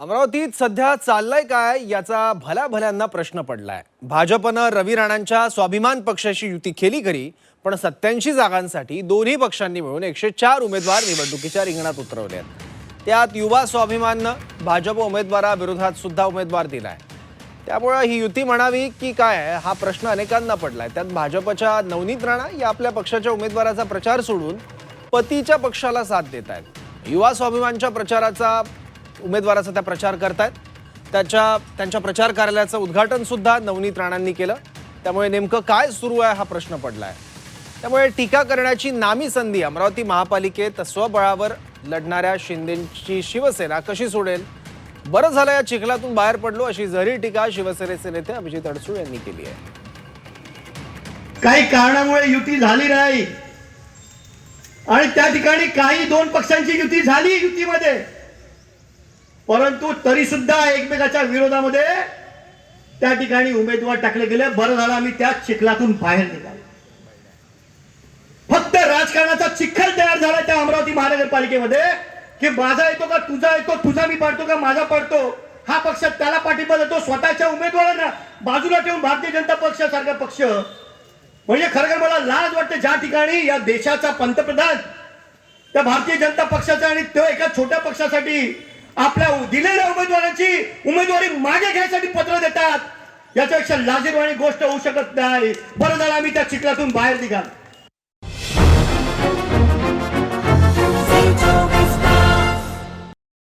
अमरावतीत सध्या चाललंय काय याचा भल्याभल्यांना प्रश्न पडलाय। भाजपनं रवी राणांच्या स्वाभिमान पक्षाशी युती केली खरी, पण 87 जागांसाठी दोन्ही पक्षांनी मिळून 104 उमेदवार निवडणुकीच्या रिंगणात उतरवले आहेत। त्यात युवा स्वाभिमाननं भाजप उमेदवाराविरोधात सुद्धा उमेदवार दिलाय। त्यामुळे ही युती म्हणावी की काय हा प्रश्न अनेकांना पडलाय। त्यात भाजपच्या नवनीत राणा या आपल्या पक्षाच्या उमेदवाराचा प्रचार सोडून पतीच्या पक्षाला साथ देत आहेत। युवा स्वाभिमानच्या उमेदवाराचा त्या प्रचार करतायत। त्यांच्या प्रचार कार्यालयाचं उद्घाटन सुद्धा नवनीत राणांनी केलं। त्यामुळे नेमकं काय सुरू आहे हा प्रश्न पडलाय। त्यामुळे टीका करण्याची नामी संधी अमरावती महापालिकेत स्वबळावर लढणाऱ्या शिंदेची शिवसेना कशी सोडेल। बरं झालं या चिखलातून बाहेर पडलो अशी जरी टीका शिवसेनेचे नेते अभिजित अडसूळ यांनी केली आहे। काही कारणामुळे युती झाली नाही आणि त्या ठिकाणी काही दोन पक्षांची युती झाली युतीमध्ये, परंतु तरी सुद्धा एकमेकाच्या विरोधामध्ये त्या ठिकाणी उमेदवार टाकले गेले। बरं झालं आम्ही त्या चिखलातून बाहेर निघालो। फक्त राजकारणाचा चिखल तयार झाला त्या अमरावती महानगरपालिकेमध्ये की माझा येतो का तुझा येतो, तुझा मी पाडतो का माझा पाडतो, हा पक्ष त्याला पाठिंबा देतो, स्वतःच्या उमेदवारांना बाजूला ठेवून भारतीय जनता पक्षासारखा पक्ष। म्हणजे खरं मला लाज वाटते ज्या ठिकाणी या देशाचा पंतप्रधान त्या भारतीय जनता पक्षाचा आणि तो एका छोट्या पक्षासाठी आपल्या दिलेल्या उमेदवारांची उमेदवारी मागे घ्यायसाठी पत्र देतात। याच्यापेक्षा लाजिरवाणी गोष्ट होऊ शकत नाही। बरं झालं आम्ही त्या चिखलातून बाहेर निघालो।